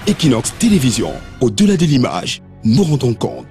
Equinox Télévision, au-delà de l'image, nous rendons compte.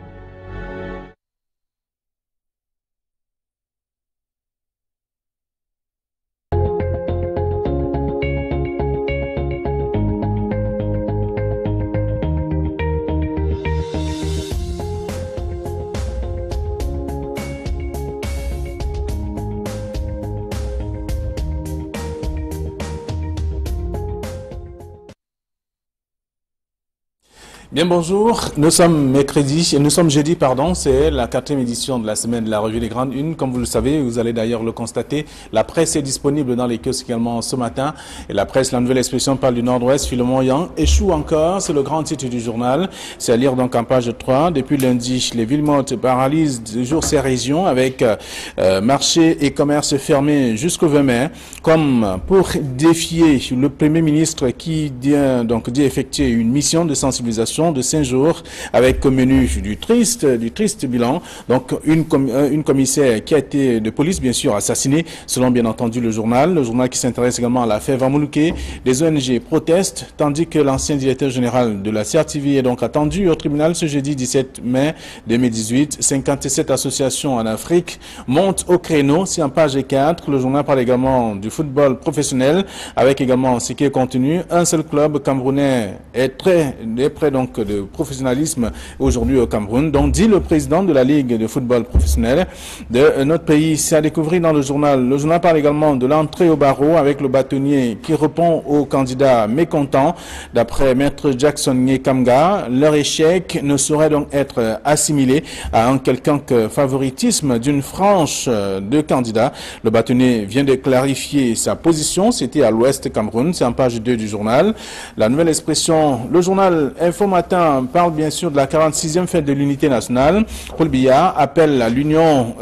Bien bonjour, nous sommes jeudi, c'est la 4e édition de la semaine de la revue des grandes unes. Comme vous le savez, vous allez d'ailleurs le constater, la presse est disponible dans les kiosques également ce matin. Et la presse, la nouvelle expression, parle du Nord-Ouest, Philemon Yang échoue encore, c'est le grand titre du journal. C'est à lire donc en page 3. Depuis lundi, les villes mortes paralysent toujours ces régions avec marchés et commerces fermés jusqu'au 20 mai, comme pour défier le Premier ministre qui vient donc d'y effectuer une mission de sensibilisation de 5 jours avec au menu du triste bilan. Donc une commissaire qui a été de police bien sûr assassinée selon bien entendu le journal qui s'intéresse également à l'affaire Vamouluké. Des ONG protestent tandis que l'ancien directeur général de la CRTV est donc attendu au tribunal ce jeudi 17 mai 2018. 57 associations en Afrique montent au créneau. C'est en page 4. Le journal parle également du football professionnel avec également ce qui est contenu. Un seul club camerounais est près donc de professionnalisme aujourd'hui au Cameroun. Donc, dit le président de la Ligue de football professionnel de notre pays. C'est à découvrir dans le journal. Le journal parle également de l'entrée au barreau avec le bâtonnier qui répond aux candidats mécontents. D'après Maître Jackson Nyekamga, leur échec ne saurait donc être assimilé à un quelconque favoritisme d'une frange de candidats. Le bâtonnier vient de clarifier sa position. C'était à l'Ouest Cameroun. C'est en page 2 du journal. La nouvelle expression, le journal Info Matin parle bien sûr de la 46e fête de l'unité nationale. Paul Biya appelle à l'union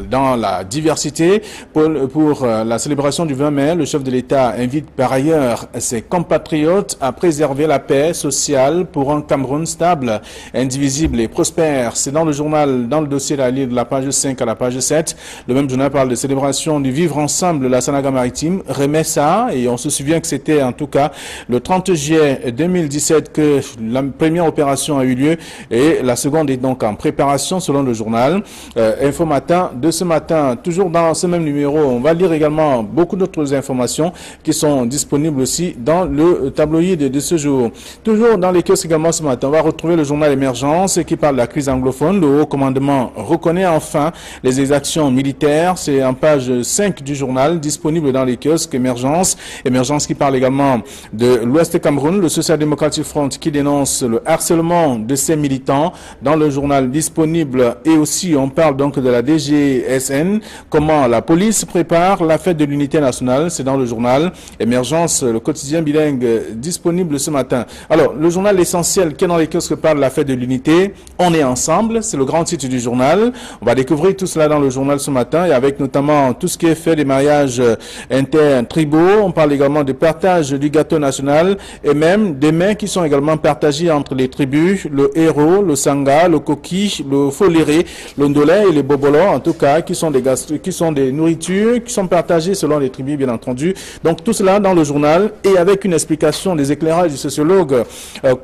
dans la diversité. Pour la célébration du 20 mai, le chef de l'État invite par ailleurs ses compatriotes à préserver la paix sociale pour un Cameroun stable, indivisible et prospère. C'est dans le journal, dans le dossier de la page 5 à la page 7. Le même journal parle de célébration du vivre ensemble, la Sanaga maritime remet ça, et on se souvient que c'était en tout cas le 30 juillet 2017 que la première opération a eu lieu et la seconde est donc en préparation selon le journal Info Matin de ce matin. Toujours dans ce même numéro, on va lire également beaucoup d'autres informations qui sont disponibles aussi dans le tabloïd de ce jour. Toujours dans les kiosques également ce matin, on va retrouver le journal Émergence qui parle de la crise anglophone. Le haut commandement reconnaît enfin les exactions militaires. C'est en page 5 du journal disponible dans les kiosques Émergence qui parle également de l'Ouest Cameroun, le Social Democratic Front qui dénonce le harcèlement de ses militants dans le journal disponible. Et aussi on parle donc de la DGSN, comment la police prépare la fête de l'unité nationale. C'est dans le journal Émergence, le quotidien bilingue disponible ce matin. Alors le journal essentiel qui est dans les kiosques parle de la fête de l'unité. On est ensemble, c'est le grand titre du journal. On va découvrir tout cela dans le journal ce matin et avec notamment tout ce qui est fait des mariages intertribaux. On parle également du partage du gâteau national et même des mains qui sont également partagées entre les tribus, le héros, le sanga, le coquille, le foléré, le ndolé et les bobolo, en tout cas, qui sont des nourritures qui sont partagées selon les tribus, bien entendu. Donc tout cela dans le journal et avec une explication des éclairages du sociologue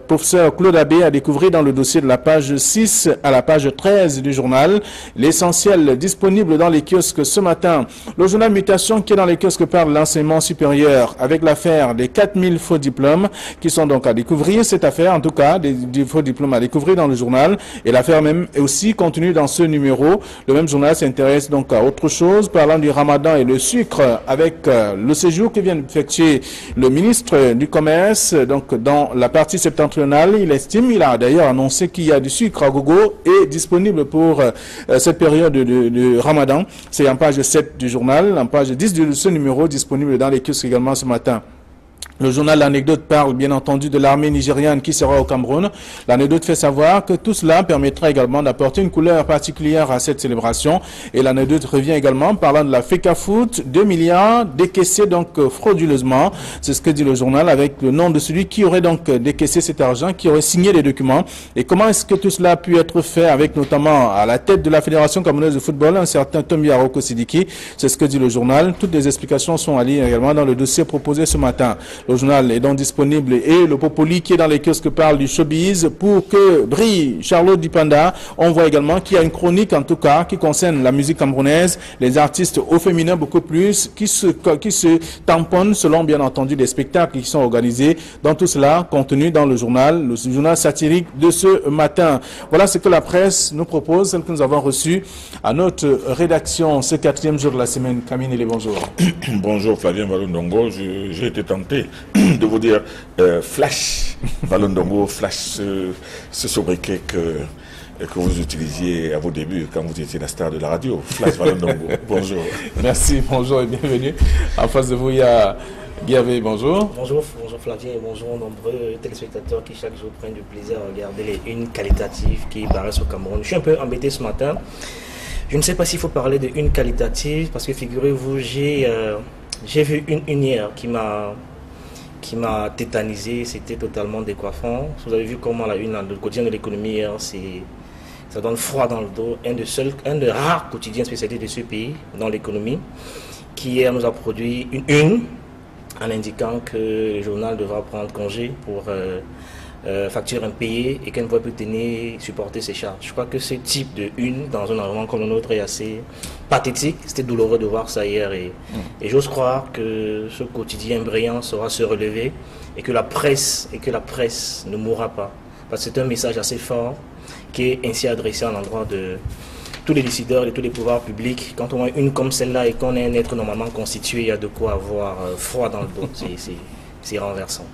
professeur Claude Abbé à découvrir dans le dossier de la page 6 à la page 13 du journal. L'essentiel disponible dans les kiosques ce matin. Le journal Mutation qui est dans les kiosques parle de l'enseignement supérieur avec l'affaire des 4000 faux diplômes qui sont donc à découvrir. Cette affaire, en tout cas, des faux diplômes à découvrir dans le journal. Et l'affaire même est aussi contenue dans ce numéro. Le même journal s'intéresse donc à autre chose, parlant du ramadan et le sucre, avec le séjour que vient d'effectuer le ministre du Commerce, donc dans la partie septentrionale. Il a d'ailleurs annoncé qu'il y a du sucre à gogo et disponible pour cette période de ramadan. C'est en page 7 du journal, en page 10 de ce numéro, disponible dans les kiosques également ce matin. Le journal L'Anecdote parle bien entendu de l'armée nigériane qui sera au Cameroun. L'anecdote fait savoir que tout cela permettra également d'apporter une couleur particulière à cette célébration. Et l'anecdote revient également parlant de la FECAFOOT, 2 milliards décaissés donc frauduleusement. C'est ce que dit le journal avec le nom de celui qui aurait donc décaissé cet argent, qui aurait signé les documents. Et comment est-ce que tout cela a pu être fait avec notamment à la tête de la Fédération camerounaise de football, un certain Tommy Aroko Sidiki. C'est ce que dit le journal. Toutes les explications sont à lire également dans le dossier proposé ce matin. Le journal est donc disponible et le Popoli qui est dans les kiosques parle du showbiz pour que brille Charlotte Dipanda. On voit également qu'il y a une chronique en tout cas qui concerne la musique camerounaise, les artistes au féminin beaucoup plus, qui se tamponnent selon bien entendu des spectacles qui sont organisés. Dans tout cela, contenu dans le journal satirique de ce matin. Voilà ce que la presse nous propose, celle que nous avons reçue à notre rédaction ce 4e jour de la semaine. Camille Nélé, bonjour. Bonjour Flavien Valondongo, j'ai été tenté de vous dire flash Valondongo, flash ce sobriquet que vous utilisiez à vos débuts quand vous étiez la star de la radio. Flash Valondongo, bonjour. Merci, bonjour et bienvenue. En face de vous, il y a Guy, bonjour. Bonjour Flavien et bonjour aux nombreux téléspectateurs qui chaque jour prennent du plaisir à regarder les unes qualitatives qui paraissent au Cameroun. Je suis un peu embêté ce matin. Je ne sais pas s'il faut parler de une qualitative parce que figurez-vous, j'ai vu une hier qui m'a tétanisé, c'était totalement décoiffant. Vous avez vu comment la une, le quotidien de l'économie hier, ça donne froid dans le dos. Un des rares quotidiens spécialisés de ce pays dans l'économie qui hier nous a produit une en indiquant que le journal devra prendre congé pour facture impayée et qu'elle ne pourrait plus supporter ses charges. Je crois que ce type de une dans un environnement comme le nôtre est assez pathétique. C'était douloureux de voir ça hier et j'ose croire que ce quotidien brillant saura se relever et que la presse ne mourra pas. Parce que c'est un message assez fort qui est ainsi adressé à l'endroit de tous les décideurs et tous les pouvoirs publics. Quand on a une comme celle-là et qu'on est un être normalement constitué, il y a de quoi avoir froid dans le dos. C'est renversant.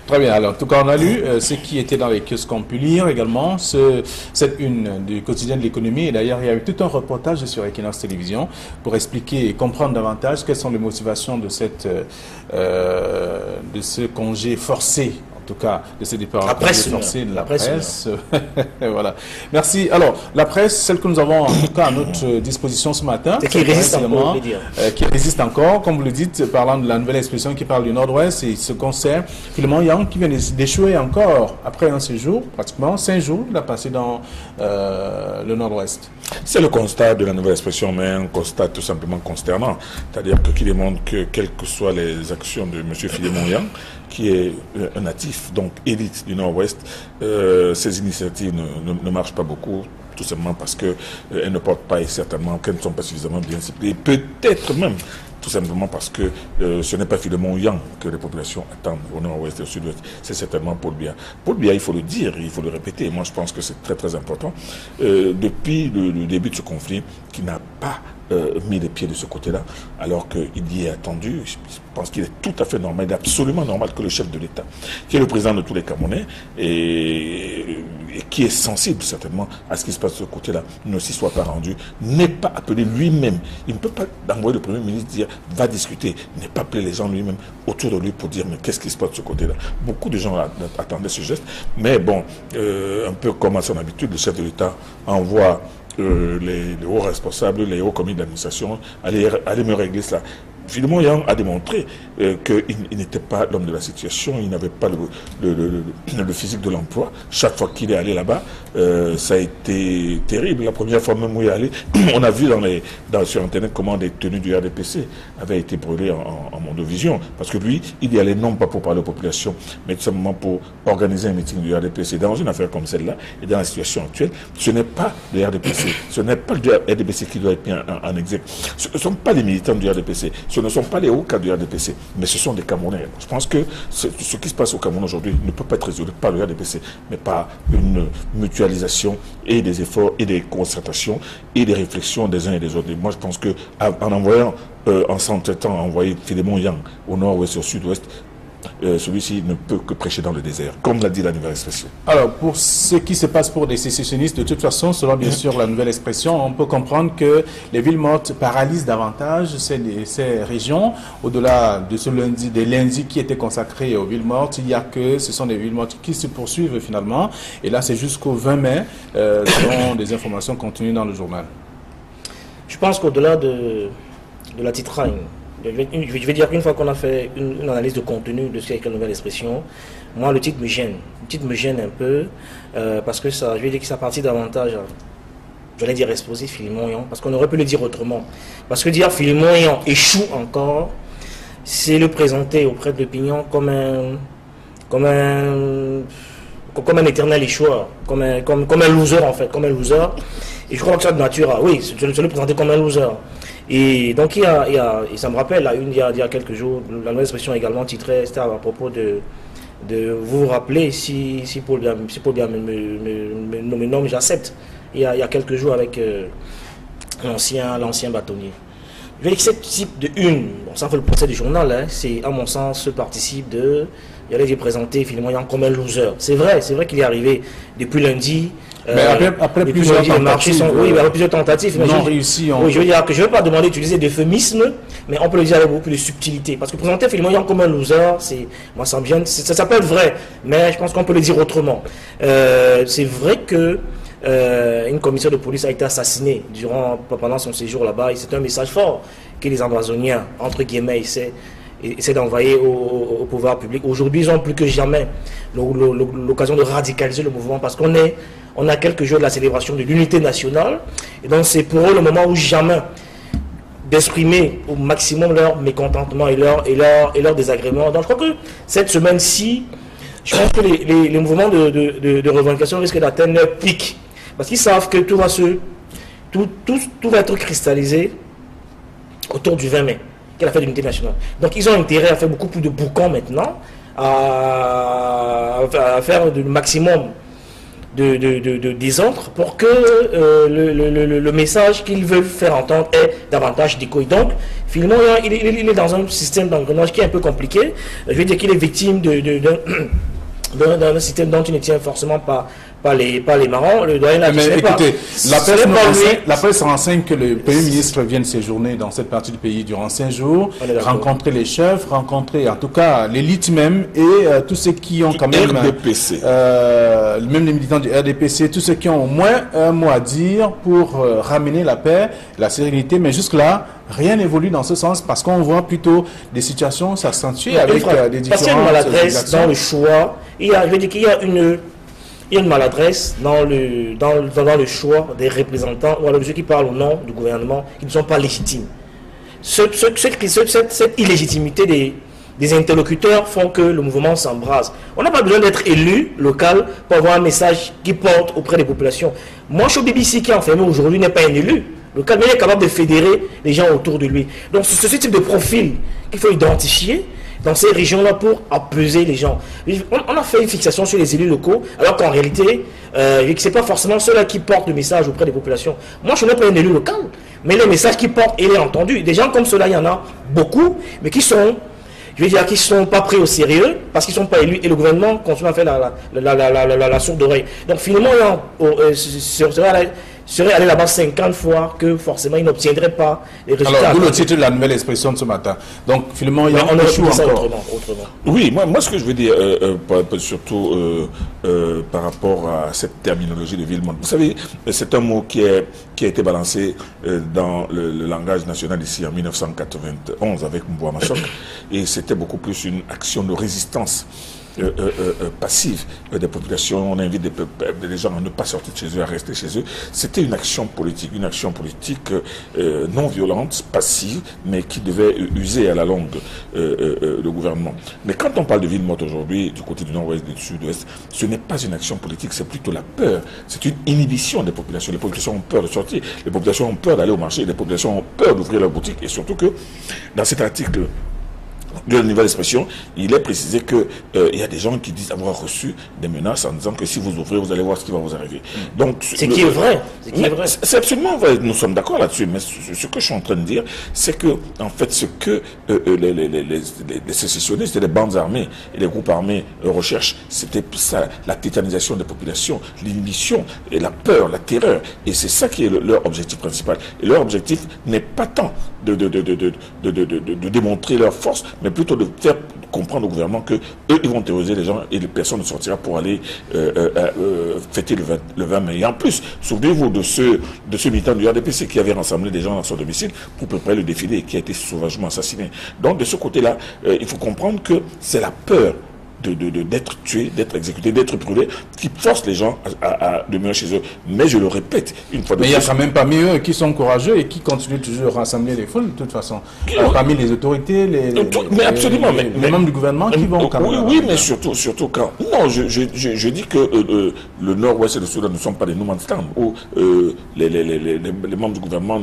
Très bien. Alors, en tout cas, on a lu ce qui était dans les kiosques qu'on peut lire également, cette une du quotidien de l'économie. Et d'ailleurs, il y a eu tout un reportage sur Equinox Télévision pour expliquer et comprendre davantage quelles sont les motivations de ce congé forcé. En tout cas, de ces départs forcés de la presse. Voilà. Merci. Alors, la presse, celle que nous avons en tout cas à notre disposition ce matin, qui résiste encore, qui résiste encore, comme vous le dites, parlant de la nouvelle expression qui parle du Nord-Ouest, et ce concert, Philemon Yang, qui vient d'échouer encore après un séjour, pratiquement 5 jours, il a passé dans le Nord-Ouest. C'est le constat de la nouvelle expression, mais un constat tout simplement consternant. C'est-à-dire qui démontre que, quelles que soient les actions de M. Philemon Yang, qui est un natif, donc élite du Nord-Ouest, ces initiatives ne marchent pas beaucoup, tout simplement parce qu'elles ne portent pas et certainement qu'elles ne sont pas suffisamment bien ciblées. Peut-être même tout simplement parce que ce n'est pas Philemon Yang que les populations attendent au Nord-Ouest et au Sud-Ouest, c'est certainement Paul Biya. Paul Biya, il faut le dire, il faut le répéter, moi je pense que c'est très très important, depuis le début de ce conflit, qui n'a pas mis les pieds de ce côté-là, alors qu'il y est attendu. Je pense qu'il est tout à fait normal, il est absolument normal que le chef de l'État, qui est le président de tous les Camerounais, et qui est sensible certainement à ce qui se passe de ce côté-là, ne s'y soit pas rendu, n'est pas appelé lui-même. Il ne peut pas envoyer le Premier ministre dire « va discuter », n'est pas appeler les gens lui-même autour de lui pour dire « mais qu'est-ce qui se passe de ce côté-là ». Beaucoup de gens attendaient ce geste, mais bon, un peu comme à son habitude, le chef de l'État envoie les hauts responsables, les hauts commis d'administration, aller me régler cela. Philemon Yang a démontré qu'il n'était pas l'homme de la situation, il n'avait pas le physique de l'emploi. Chaque fois qu'il est allé là-bas, ça a été terrible. La première fois même où il est allé, on a vu sur Internet comment des tenues du RDPC avaient été brûlées en mondovision. Parce que lui, il y allait non pas pour parler aux populations, mais tout simplement pour organiser un meeting du RDPC. Dans une affaire comme celle-là, et dans la situation actuelle, ce n'est pas le RDPC, ce n'est pas le RDPC qui doit être mis en exergue. Ce ne sont pas les militants du RDPC. Ce ne sont pas les hauts cadres du RDPC, mais ce sont des Camerounais. Je pense que ce qui se passe au Cameroun aujourd'hui ne peut pas être résolu par le RDPC, mais par une mutualisation et des efforts et des concertations et des réflexions des uns et des autres. Et moi, je pense qu'en envoyant, en s'entêtant à envoyer Philemon Yang au nord-ouest et au sud-ouest, celui-ci ne peut que prêcher dans le désert, comme l'a dit la nouvelle expression. Alors, pour ce qui se passe pour les sécessionnistes, de toute façon, selon bien sûr la nouvelle expression, on peut comprendre que les villes mortes paralysent davantage ces régions. Au-delà de ce lundi, des lundis qui étaient consacrés aux villes mortes, il y a que ce sont des villes mortes qui se poursuivent finalement. Et là, c'est jusqu'au 20 mai, selon des informations contenues dans le journal. Je pense qu'au-delà de la titragne, je vais dire qu'une fois qu'on a fait une analyse de contenu de ce qu'est la nouvelle expression, moi le titre me gêne. Le titre me gêne un peu parce que ça, je vais dire que ça partit davantage, j'allais dire explosif Philemon Yang, parce qu'on aurait pu le dire autrement. Parce que dire Philemon Yang échoue encore, c'est le présenter auprès de l'opinion comme un éternel échoueur, comme un loser en fait, comme un loser. Et je crois que ça de nature, oui, je le présenter comme un loser. Et donc et ça me rappelle, il y a quelques jours, la nouvelle expression également titrée, c'était à propos de vous vous rappelez, si Paul Biya me nomme, j'accepte. Il y a quelques jours avec l'ancien bâtonnier. Je veux dire que ce type de une, bon, ça fait le procès du journal, hein, c'est à mon sens participe de, il allait présenter finalement comme un loser. C'est vrai qu'il est arrivé depuis lundi. Mais après plusieurs tentatives, plusieurs tentatives, non réussi. Oui, je veux dire que je ne veux pas demander d'utiliser d'euphémisme, mais on peut le dire avec beaucoup de subtilité. Parce que présenter finalement comme un loser, moi ça me vient, ça peut être vrai, mais je pense qu'on peut le dire autrement. C'est vrai que une commissaire de police a été assassinée pendant son séjour là-bas, et c'est un message fort que les Amazoniens, entre guillemets, essaient d'envoyer au pouvoir public. Aujourd'hui, ils ont plus que jamais l'occasion de radicaliser le mouvement, parce qu'on a quelques jours de la célébration de l'unité nationale, et donc c'est pour eux le moment où jamais d'exprimer au maximum leur mécontentement et leur désagrément. Donc je crois que cette semaine-ci, je pense que les mouvements de revendication risquent d'atteindre leur pic, parce qu'ils savent que tout va être cristallisé autour du 20 mai, qui est la fête de l'unité nationale. Donc ils ont intérêt à faire beaucoup plus de boucans maintenant, à faire le maximum de désordre pour que le message qu'ils veulent faire entendre ait davantage d'écho. Donc, finalement, il est dans un système d'engrenage qui est un peu compliqué. Je veux dire qu'il est victime d'un système dont il ne tient forcément pas les marrons. Le doyen mais écoutez, la presse renseigne que le Premier ministre vienne séjourner dans cette partie du pays durant 5 jours, rencontrer les chefs, rencontrer en tout cas l'élite même et tous ceux qui ont quand même RDPC. Même les militants du RDPC, tous ceux qui ont au moins un mot à dire pour ramener la paix, la sérénité, mais jusque-là, rien n'évolue dans ce sens parce qu'on voit plutôt des situations s'accentuer avec des différents. Parce qu'il y a une maladresse dans le choix. Je veux dire qu'il y a une maladresse dans le choix des représentants ou alors de ceux qui parlent au nom du gouvernement qui ne sont pas légitimes. Cette illégitimité des interlocuteurs font que le mouvement s'embrase. On n'a pas besoin d'être élu local pour avoir un message qui porte auprès des populations. Moi, je suis au BBC qui est enfermé aujourd'hui n'est pas un élu local, mais il est capable de fédérer les gens autour de lui. Donc c'est ce type de profil qu'il faut identifier dans ces régions-là pour apaiser les gens. On a fait une fixation sur les élus locaux, alors qu'en réalité, ce n'est pas forcément ceux-là qui portent le message auprès des populations. Moi, je ne suis pas un élu local, mais le message qu'ils portent, il est entendu. Des gens comme ceux-là, il y en a beaucoup, mais qui sont pas pris au sérieux, parce qu'ils ne sont pas élus, et le gouvernement continue à faire la sourde oreille. Donc finalement, serait allé là-bas 50 fois que forcément il n'obtiendrait pas les résultats. Alors, d'où le titre de la nouvelle expression de ce matin. Donc, finalement, il y a on échoue encore. Autrement. Oui, moi ce que je veux dire, surtout par rapport à cette terminologie de Villemot. Vous savez, c'est un mot qui a été balancé dans le langage national ici en 1991 avec Mbouama Machok, et c'était beaucoup plus une action de résistance passive des populations. On invite les gens à ne pas sortir de chez eux, à rester chez eux. C'était une action politique non violente, passive, mais qui devait user à la longue le gouvernement. Mais quand on parle de Villemot aujourd'hui, du côté du nord-ouest et du sud-ouest, ce n'est pas une action politique, c'est plutôt la peur. C'est une inhibition des populations. Les populations ont peur de sortir, les populations ont peur d'aller au marché, les populations ont peur d'ouvrir leur boutique, et surtout que dans cet article de la nouvelle expression, il est précisé que il y a des gens qui disent avoir reçu des menaces en disant que si vous ouvrez, vous allez voir ce qui va vous arriver. Donc, c'est qui est vrai. C'est absolument vrai. Nous sommes d'accord là-dessus. Mais ce que je suis en train de dire, c'est que en fait, ce que les sécessionnistes et les bandes armées et les groupes armés recherchent, c'était ça, la tétanisation des populations, l'inhibition et la peur, la terreur. Et c'est ça qui est leur objectif principal. Et leur objectif n'est pas tant de démontrer leur force, mais plutôt de faire comprendre au gouvernement que eux, ils vont terroriser les gens et les personnes ne sortiront pour aller fêter le 20 mai. Et en plus, souvenez-vous de ce militant du RDPC qui avait rassemblé des gens dans son domicile pour préparer le défilé et qui a été sauvagement assassiné. Donc de ce côté-là, il faut comprendre que c'est la peur d'être tués, d'être exécutés, d'être brûlés, qui forcent les gens à demeurer chez eux. Mais je le répète, une fois de plus... Mais il y a quand même parmi eux qui sont courageux et qui continuent toujours à rassembler les foules, de toute façon. Parmi les autorités, les membres du gouvernement qui vont quand même... Oui, mais surtout quand... Non, je dis que le Nord-Ouest et le Soudan ne sont pas des no man's land, où les membres du gouvernement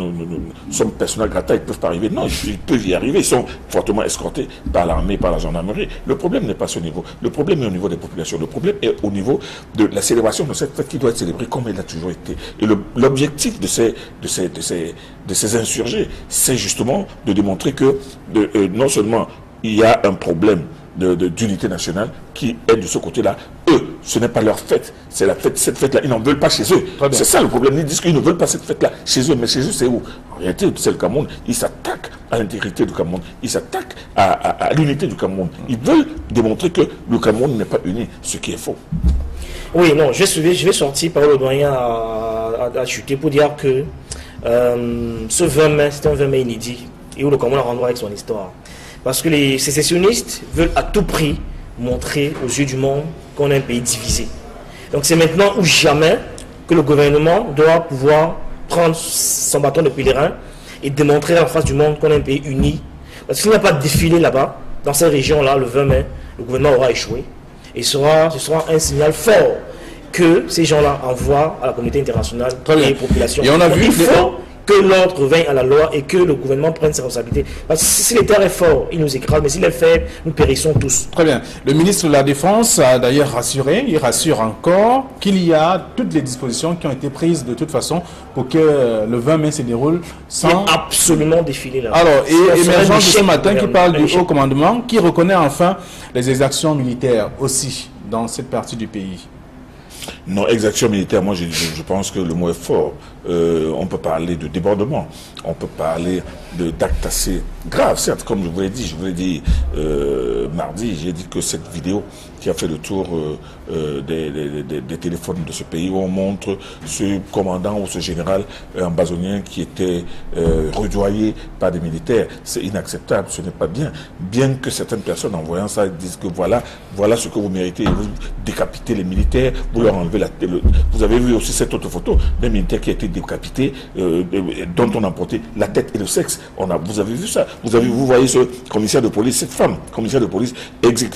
sont persona grata, ils ne peuvent pas arriver. Non, ils peuvent y arriver, ils sont fortement escortés par l'armée, par la gendarmerie. Le problème n'est pas ce niveau. Le problème est au niveau des populations. Le problème est au niveau de la célébration de cette fête qui doit être célébrée comme elle a toujours été. Et l'objectif de ces insurgés, c'est justement de démontrer que non seulement il y a un problème d'unité nationale qui est de ce côté-là. Eux, ce n'est pas leur fête, c'est la fête, cette fête-là, ils n'en veulent pas chez eux. C'est ça le problème, ils disent qu'ils ne veulent pas cette fête-là chez eux, mais chez eux c'est où? En réalité, c'est le Cameroun, ils s'attaquent à l'intégrité du Cameroun, ils s'attaquent à l'unité du Cameroun. Ils veulent démontrer que le Cameroun n'est pas uni, ce qui est faux. Oui, non, je vais sortir par le doyen à chuter pour dire que ce 20 mai, c'est un 20 mai inédit, et où le Cameroun rendra avec son histoire. Parce que les sécessionnistes veulent à tout prix montrer aux yeux du monde qu'on est un pays divisé. Donc c'est maintenant ou jamais que le gouvernement doit pouvoir prendre son bâton de pèlerin et démontrer en face du monde qu'on est un pays uni. Parce qu'il n'y a pas de défilé là-bas, dans ces régions-là, le 20 mai, le gouvernement aura échoué. Et ce sera un signal fort que ces gens-là envoient à la communauté internationale et aux populations. Et on a vu il faut que l'ordre veille à la loi et que le gouvernement prenne ses responsabilités. Parce que si l'État est fort, il nous écrase, mais s'il est faible, nous périssons tous. Très bien. Le ministre de la Défense a d'ailleurs rassuré, il rassure encore qu'il y a toutes les dispositions qui ont été prises de toute façon pour que le 20 mai se déroule sans... Il y a absolument défilé là. Alors, et émergent de ce matin qui parle du haut commandement, qui reconnaît enfin les exactions militaires aussi dans cette partie du pays. Non, exaction militaire, moi je pense que le mot est fort. On peut parler de débordement, on peut parler d'actes assez graves, certes, comme je vous l'ai dit mardi, j'ai dit que cette vidéo qui a fait le tour des téléphones de ce pays, où on montre ce commandant ou ce général ambazonien qui était redoyé par des militaires, c'est inacceptable, ce n'est pas bien. Bien que certaines personnes en voyant ça disent que voilà ce que vous méritez, vous décapitez les militaires, vous leur enlevez la tête. Vous avez vu aussi cette autre photo d'un militaire qui a été décapité, dont on a emporté la tête et le sexe. Vous avez vu ça? Vous voyez ce commissaire de police, cette femme, commissaire de police,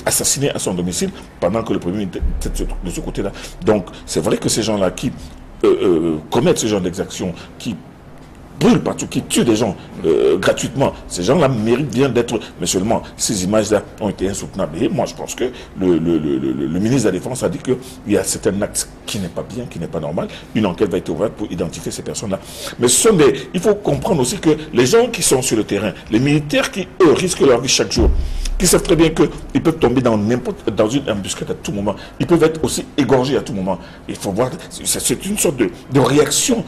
assassinée à son domicile pendant que le premier était de ce côté-là. Donc, c'est vrai que ces gens-là qui commettent ce genre d'exactions, qui brûlent partout, qui tuent des gens gratuitement, ces gens-là méritent bien d'être... Mais seulement, ces images-là ont été insoutenables. Et moi, je pense que le ministre de la Défense a dit qu'il y a certains actes qui n'est pas bien, qui n'est pas normal. Une enquête va être ouverte pour identifier ces personnes-là. Mais il faut comprendre aussi que les gens qui sont sur le terrain, les militaires qui, eux, risquent leur vie chaque jour, qui savent très bien qu'ils peuvent tomber dans une embuscade à tout moment. Ils peuvent être aussi égorgés à tout moment. Il faut voir, c'est une sorte de réaction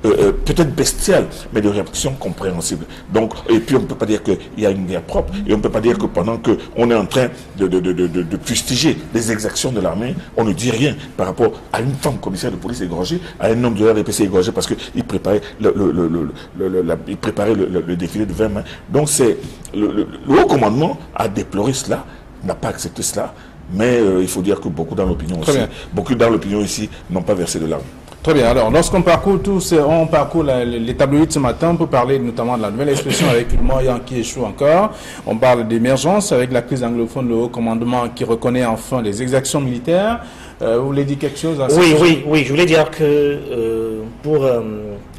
peut-être bestiale, mais de réaction compréhensible. Donc, et puis on ne peut pas dire qu'il y a une guerre propre, et on ne peut pas dire que pendant qu'on est en train de fustiger les exactions de l'armée, on ne dit rien par rapport à une femme commissaire de police égorgée, à un homme de la RDPC égorgé parce qu'il préparait le défilé de 20 mai. Donc c'est le haut commandement a déploré cela, n'a pas accepté cela, mais il faut dire que beaucoup dans l'opinion ici n'ont pas versé de larmes. Très bien. Alors, lorsqu'on parcourt les tabloïds ce matin, on peut parler notamment de la nouvelle expression avec le Moyen qui échoue encore. On parle d'émergence avec la crise anglophone, le haut commandement qui reconnaît enfin les exactions militaires. Vous voulez dire quelque chose à ça? Oui. Je voulais dire que pour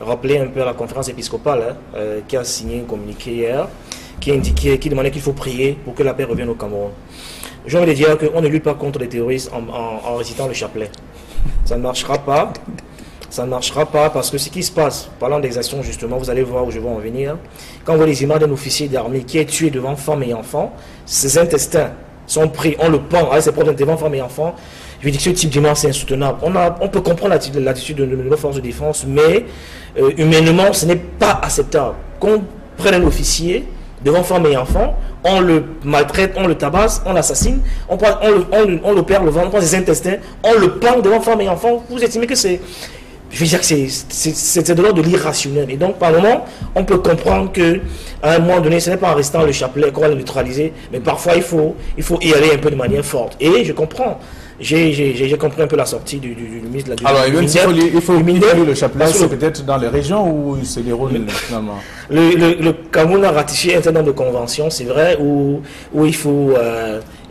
rappeler un peu à la conférence épiscopale qui a signé un communiqué hier, qui demandait qu'il faut prier pour que la paix revienne au Cameroun. J'ai envie de dire qu'on ne lutte pas contre les terroristes en récitant le chapelet. Ça ne marchera pas. Ça ne marchera pas parce que ce qui se passe, parlant d'exactions justement, vous allez voir où je vais en venir. Quand on voit les images d'un officier d'armée qui est tué devant femmes et enfants, ses intestins sont pris, on le pend avec ses propres devant femmes et enfants. Je veux dire que ce type d'image c'est insoutenable. On peut comprendre l'attitude de nos forces de défense, mais humainement ce n'est pas acceptable. Qu'on prenne un officier devant femmes et enfants, on le maltraite, on le tabasse, on l'assassine, on le perd le ventre, on prend ses intestins, on le pend devant femmes et enfants. Vous estimez que c'est... je veux dire que c'est de l'ordre de l'irrationnel. Et donc, par moment, on peut comprendre que à un moment donné, ce n'est pas en restant le chapelet qu'on va le neutraliser, mais parfois, il faut y aller un peu de manière forte. Et je comprends. J'ai compris un peu la sortie du ministre de la Alors, il faut le chapelet, c'est peut-être dans les régions où il se déroule finalement. Le Cameroun a ratifié un certain nombre de conventions, c'est vrai, où il faut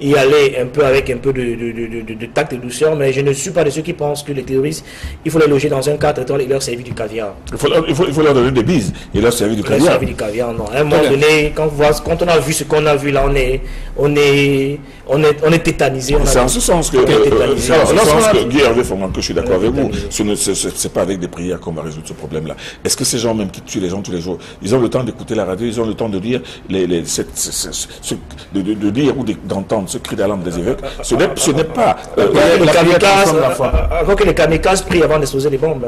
y aller un peu avec un peu de tact et de douceur, mais je ne suis pas de ceux qui pensent que les terroristes, il faut les loger dans un cadre et leur servir du caviar. Il faut leur donner des bises et leur servir du caviar. Non. À un moment donné, quand on a vu ce qu'on a vu là, on est tétanisé. C'est en ce sens que Guy Hervé Fongan, que je suis d'accord avec vous, ce n'est pas avec des prières qu'on va résoudre ce problème-là. Est-ce que ces gens même qui tuent les gens tous les jours, ils ont le temps d'écouter la radio, ils ont le temps de lire de lire ou d'entendre ce cri d'alarme des évêques? Ce n'est pas avant que les kamikazes prient avant d'exploser les bombes.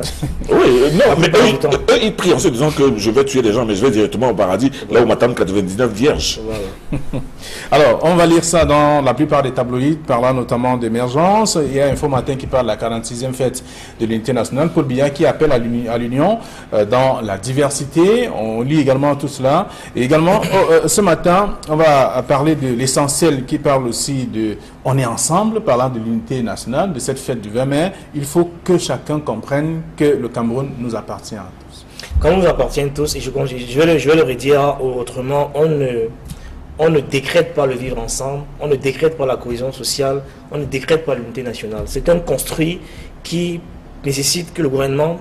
Oui, non, mais eux, ils prient en se disant que je vais tuer les gens, mais je vais directement au paradis, là où m'attendent 99 vierges. Voilà. Alors, on va lire ça dans la plupart des tabloïds, parlant notamment d'émergence. Il y a Info Matin qui parle de la 46e fête de l'unité nationale. Paul Biya qui appelle à l'union dans la diversité. On lit également tout cela. Et également, ce matin, on va parler de l'essentiel qui parle aussi de « On est ensemble », parlant de l'unité nationale, de cette fête du 20 mai. Il faut que chacun comprenne que le Cameroun nous appartient à tous. Quand nous appartient tous, et je vais le redire autrement, on ne décrète pas le vivre ensemble, on ne décrète pas la cohésion sociale, on ne décrète pas l'unité nationale. C'est un construit qui nécessite que le gouvernement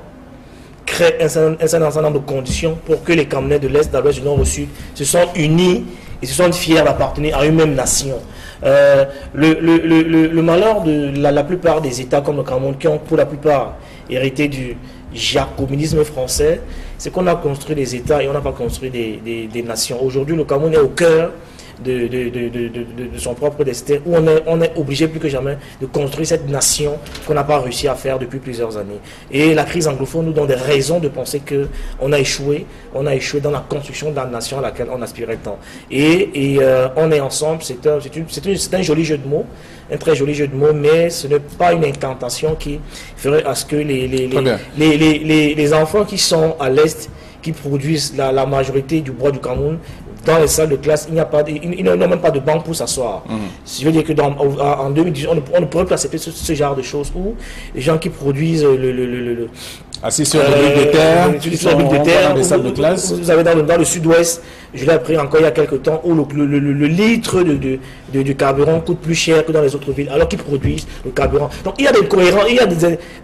crée un certain nombre de conditions pour que les Camerounais de l'Est, de l'Ouest, du Nord au Sud se sentent unis et se sentent fiers d'appartenir à une même nation. Le malheur de la plupart des États comme le Cameroun, qui ont pour la plupart hérité du jacobinisme français, c'est qu'on a construit des États et on n'a pas construit des nations. Aujourd'hui, le Cameroun est au cœur de son propre destin, où on est obligé plus que jamais de construire cette nation qu'on n'a pas réussi à faire depuis plusieurs années. Et la crise anglophone nous donne des raisons de penser qu'on a échoué dans la construction de la nation à laquelle on aspirait tant. Et on est ensemble, c'est un joli jeu de mots, un très joli jeu de mots, mais ce n'est pas une incantation qui ferait à ce que les enfants qui sont à l'Est, qui produisent la majorité du bois du Cameroun, dans les salles de classe, ils n'ont même pas de banc pour s'asseoir. Je veux dire que en 2018, on ne pourrait pas accepter ce genre de choses où les gens qui produisent assis sur des bulles de terre, dans les salles de classe. Vous avez dans le sud-ouest, je l'ai appris encore il y a quelques temps, où le litre de carburant coûte plus cher que dans les autres villes, alors qu'ils produisent le carburant. Donc il y a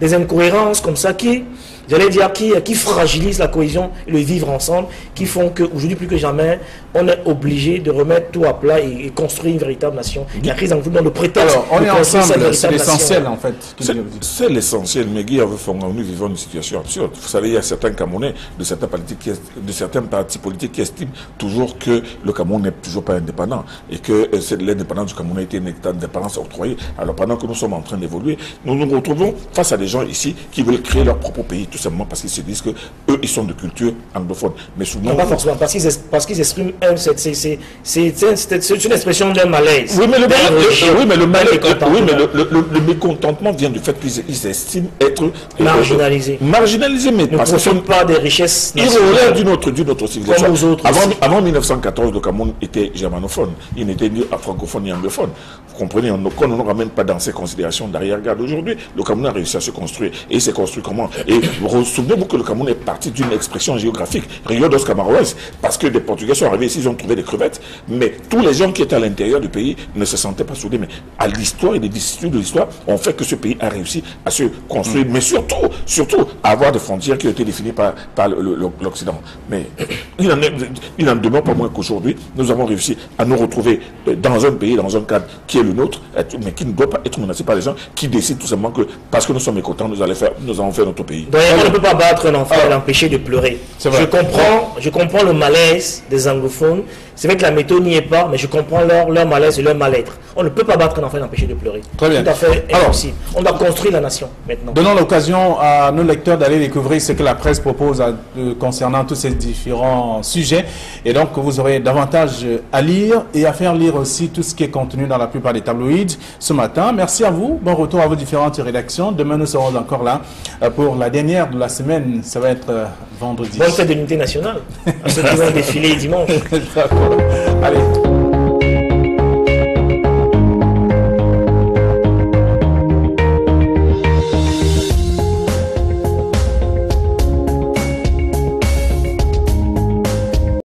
des incohérences comme ça qui, j'allais dire, qui fragilisent la cohésion et le vivre ensemble, qui font qu'aujourd'hui plus que jamais, on est obligé de remettre tout à plat et construire une véritable nation. La crise en vous donne le prétexte. Alors, on est ensemble, c'est l'essentiel en fait. C'est l'essentiel, mais Guy Hervé Fongan, nous vivons une situation absurde. Vous savez, il y a certains Camerounais, de certains partis politiques qui estiment toujours que le Cameroun n'est toujours pas indépendant et que l'indépendance du Cameroun a été une indépendance octroyée. Alors pendant que nous sommes en train d'évoluer, nous nous retrouvons face à des gens ici qui veulent créer leur propre pays, tout simplement parce qu'ils se disent que eux, ils sont de culture anglophone. Mais souvent, non, pas forcément, parce qu'ils expriment c'est une expression d'un malaise. Oui, mais le mécontentement vient du fait qu'ils estiment être marginalisés. Mais parce qu'ils ne sont pas des richesses nationales. Ils relèvent d'une autre civilisation. Avant 1914, le Cameroun était germanophone. Il n'était ni francophone ni anglophone. Vous comprenez, on ne nous ramène pas dans ces considérations d'arrière-garde. Aujourd'hui, le Cameroun a réussi à se construire. Et il s'est construit comment? Et souvenez-vous que le Cameroun est parti d'une expression géographique, Rio dos Camarões, parce que les Portugais sont arrivés ici, ils ont trouvé des crevettes. Mais tous les gens qui étaient à l'intérieur du pays ne se sentaient pas soudés. Mais à l'histoire et les vicissitudes de l'histoire ont fait que ce pays a réussi à se construire, mais surtout à avoir des frontières qui ont été définies par l'Occident. Mais il n'en demeure pas moins qu'aujourd'hui, nous avons réussi à nous retrouver dans un pays, dans un cadre qui est le nôtre, mais qui ne doit pas être menacé par les gens qui décident tout simplement que parce que nous sommes mécontents, nous allons faire notre pays. Donc, on ne peut pas battre un enfant et l'empêcher de pleurer. Je comprends le malaise des anglophones. C'est vrai que la méthode n'y est pas, mais je comprends leur malaise et leur mal-être. On ne peut pas battre un enfant et l'empêcher de pleurer. Très bien. Tout à fait impossible. On doit construire la nation maintenant. Donnons l'occasion à nos lecteurs cœur d'aller découvrir ce que la presse propose concernant tous ces différents sujets. Et donc, vous aurez davantage à lire et à faire lire aussi tout ce qui est contenu dans la plupart des tabloïds ce matin. Merci à vous. Bon retour à vos différentes rédactions. Demain, nous serons encore là pour la dernière de la semaine. Ça va être vendredi. Bonne fête de l'unité nationale. À ceux qui vont défiler dimanche. D'accord. Allez.